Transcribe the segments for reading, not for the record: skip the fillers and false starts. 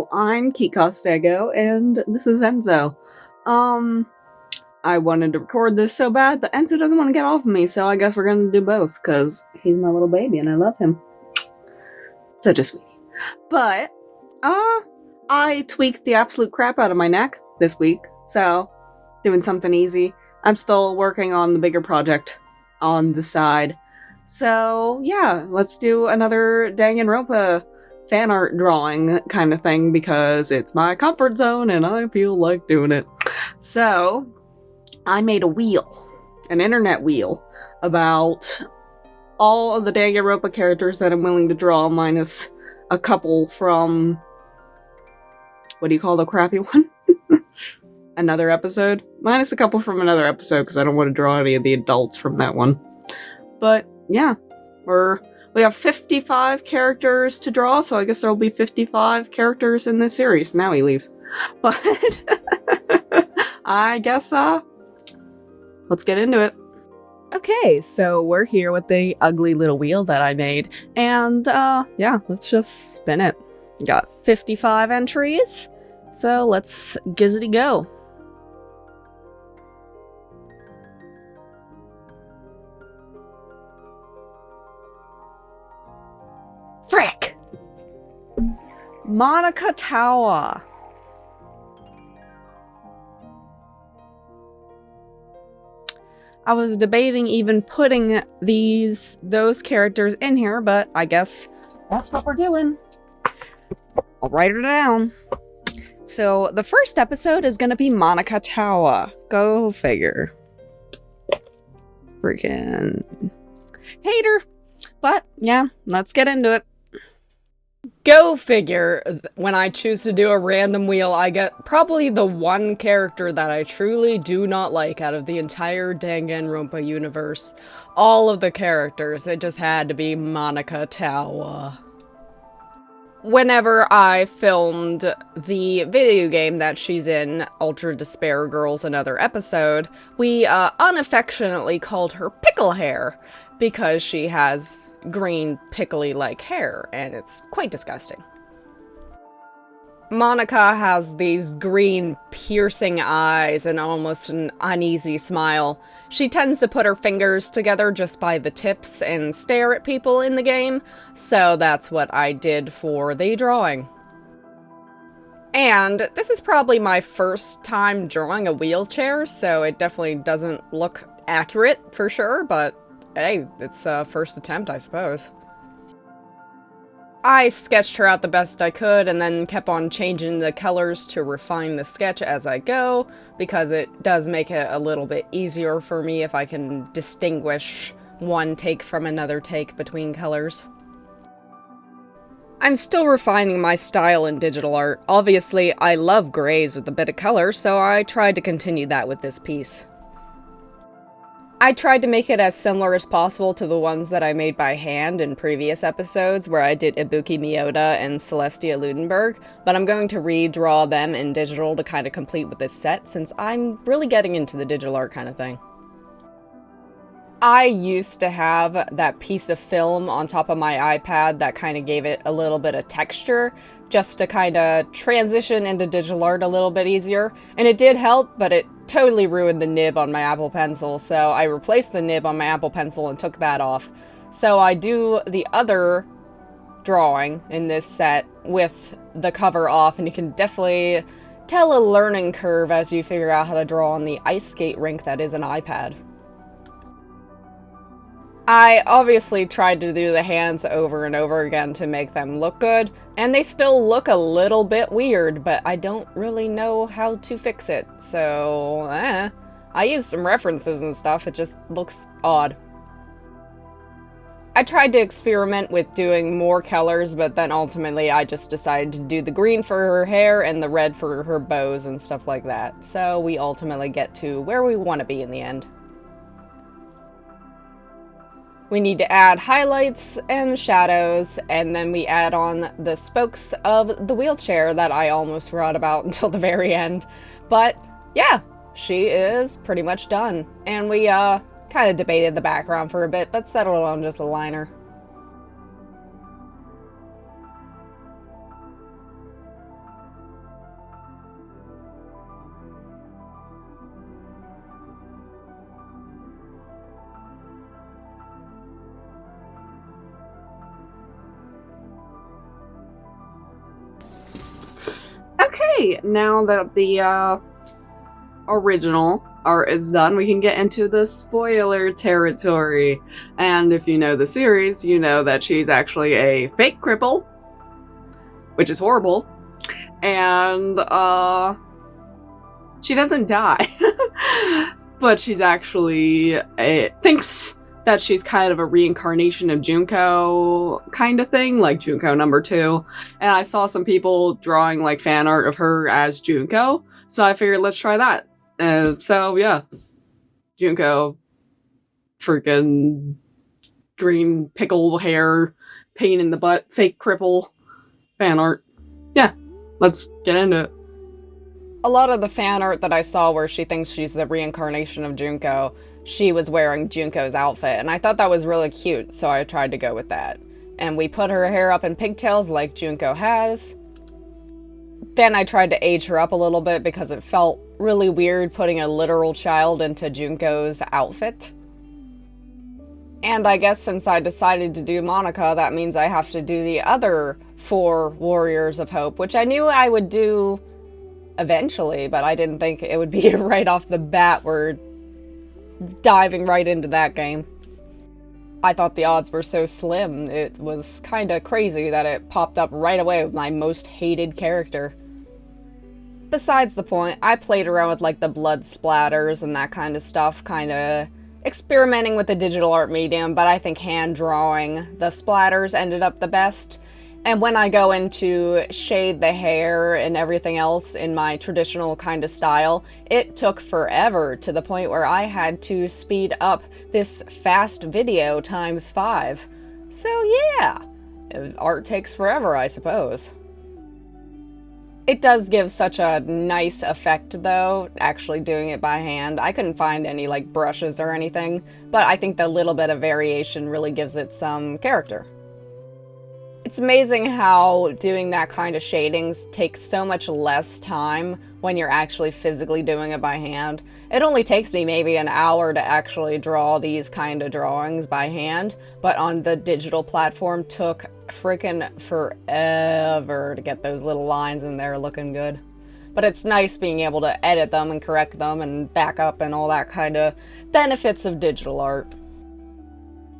Hello, I'm Kostego, and this is Enzo. Um, I wanted to record this so bad, but Enzo doesn't want to get off of me, so I guess we're gonna do both, because he's my little baby and I love him. Such a sweetie. But, I tweaked the absolute crap out of my neck this week, so doing something easy. I'm still working on the bigger project on the side. So, yeah, let's do another Danganronpa fan art drawing kind of thing because it's my comfort zone and I feel like doing it. So, I made a wheel, an internet wheel, about all of the Danganronpa characters that I'm willing to draw, minus a couple from... what do you call the crappy one? Another episode? Minus a couple from another episode because I don't want to draw any of the adults from that one. But, yeah, we have 55 characters to draw, so I guess there'll be 55 characters in this series. Now he leaves. But I guess, let's get into it. Okay, so we're here with the ugly little wheel that I made, and, yeah, let's just spin it. Got 55 entries, so let's gizzity go. Frick! Monica Tower. I was debating even putting those characters in here, but I guess that's what we're doing. I'll write her down. So the first episode is gonna be Monica Tower. Go figure. Freaking hater. But yeah, let's get into it. Go figure, when I choose to do a random wheel, I get probably the one character that I truly do not like out of the entire Danganronpa universe. All of the characters, it just had to be Monica Tower. Whenever I filmed the video game that she's in, Ultra Despair Girls Another Episode, we unaffectionately called her Pickle Hair, because she has green, pickly-like hair, and it's quite disgusting. Monica has these green, piercing eyes and almost an uneasy smile. She tends to put her fingers together just by the tips and stare at people in the game, so that's what I did for the drawing. And this is probably my first time drawing a wheelchair, so it definitely doesn't look accurate for sure, but hey, it's a first attempt, I suppose. I sketched her out the best I could and then kept on changing the colors to refine the sketch as I go, because it does make it a little bit easier for me if I can distinguish one take from another take between colors. I'm still refining my style in digital art. Obviously, I love grays with a bit of color, so I tried to continue that with this piece. I tried to make it as similar as possible to the ones that I made by hand in previous episodes, where I did Ibuki Miyota and Celestia Ludenberg, but I'm going to redraw them in digital to kind of complete with this set, since I'm really getting into the digital art kind of thing. I used to have that piece of film on top of my iPad that kind of gave it a little bit of texture, just to kind of transition into digital art a little bit easier, and it did help, but it totally ruined the nib on my Apple Pencil, so I replaced the nib on my Apple Pencil and took that off. So I do the other drawing in this set with the cover off, and you can definitely tell a learning curve as you figure out how to draw on the ice skate rink that is an iPad. I obviously tried to do the hands over and over again to make them look good, and they still look a little bit weird, but I don't really know how to fix it, so I used some references and stuff, it just looks odd. I tried to experiment with doing more colors, but then ultimately I just decided to do the green for her hair and the red for her bows and stuff like that, so we ultimately get to where we want to be in the end. We need to add highlights and shadows, and then we add on the spokes of the wheelchair that I almost forgot about until the very end. But yeah, she is pretty much done. And we kind of debated the background for a bit, but settled on just a liner. Okay, now that the original art is done, we can get into the spoiler territory. And if you know the series, you know that she's actually a fake cripple, which is horrible. And she doesn't die. But she's actually thinks that she's kind of a reincarnation of Junko kind of thing, like Junko #2. And I saw some people drawing like fan art of her as Junko, so I figured let's try that. So yeah, Junko, freaking green pickle hair, pain in the butt, fake cripple, fan art. Yeah, let's get into it. A lot of the fan art that I saw where she thinks she's the reincarnation of Junko, she was wearing Junko's outfit, and I thought that was really cute, so I tried to go with that. And we put her hair up in pigtails like Junko has. Then I tried to age her up a little bit because it felt really weird putting a literal child into Junko's outfit. And I guess since I decided to do Monica, that means I have to do the other 4 Warriors of Hope, which I knew I would do eventually, but I didn't think it would be right off the bat. We're diving right into that game. I thought the odds were so slim, it was kinda crazy that it popped up right away with my most hated character. Besides the point, I played around with like the blood splatters and that kind of stuff, kinda experimenting with the digital art medium, but I think hand drawing the splatters ended up the best. And when I go into shade the hair and everything else in my traditional kind of style, it took forever to the point where I had to speed up this fast video ×5. So yeah, art takes forever, I suppose. It does give such a nice effect though, actually doing it by hand. I couldn't find any like brushes or anything, but I think the little bit of variation really gives it some character. It's amazing how doing that kind of shadings takes so much less time when you're actually physically doing it by hand. It only takes me maybe an hour to actually draw these kind of drawings by hand, but on the digital platform took freaking forever to get those little lines in there looking good. But it's nice being able to edit them and correct them and back up and all that kind of benefits of digital art.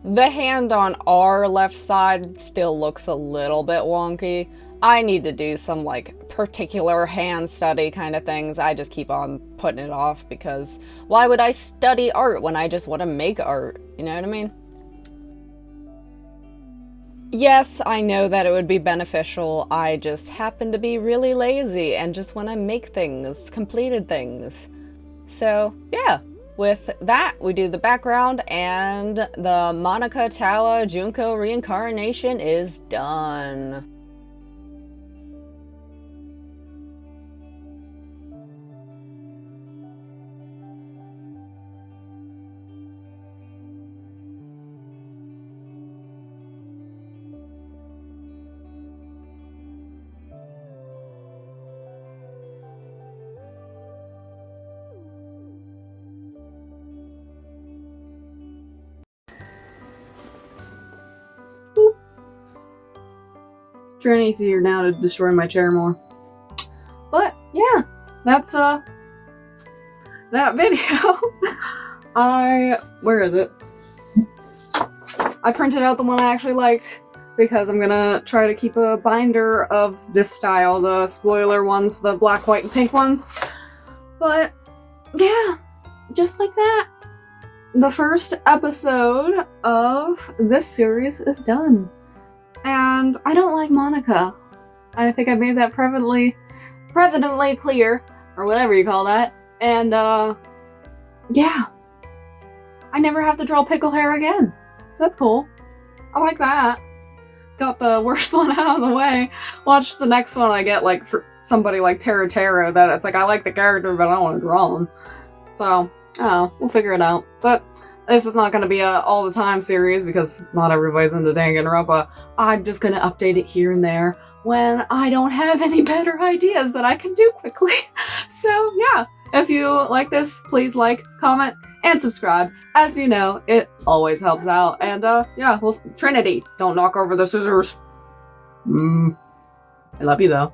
The hand on our left side still looks a little bit wonky. I need to do some like particular hand study kind of things. I just keep on putting it off because why would I study art when I just want to make art? You know what I mean? Yes, I know that it would be beneficial. I just happen to be really lazy and just want to make things, completed things. So yeah. With that, we do the background, and the Monica Tawa Junko reincarnation is done. Trying easier now to destroy my chair more. But yeah, that's that video. Where is it? I printed out the one I actually liked because I'm gonna try to keep a binder of this style, the spoiler ones, the black, white, and pink ones. But yeah, just like that, the first episode of this series is done. And I don't like Monica. I think I made that prevalently clear, or whatever you call that. And, yeah. I never have to draw pickle hair again. So that's cool. I like that. Got the worst one out of the way. Watch the next one I get, like, for somebody like Taro, that it's like, I like the character, but I don't want to draw him. So, oh, we'll figure it out. But this is not going to be a all-the-time series because not everybody's into Danganronpa. I'm just going to update it here and there when I don't have any better ideas that I can do quickly. So, yeah. If you like this, please like, comment, and subscribe. As you know, it always helps out. And, yeah, well, Trinity, don't knock over the scissors. I love you, though.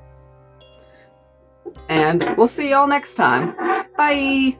And we'll see y'all next time. Bye!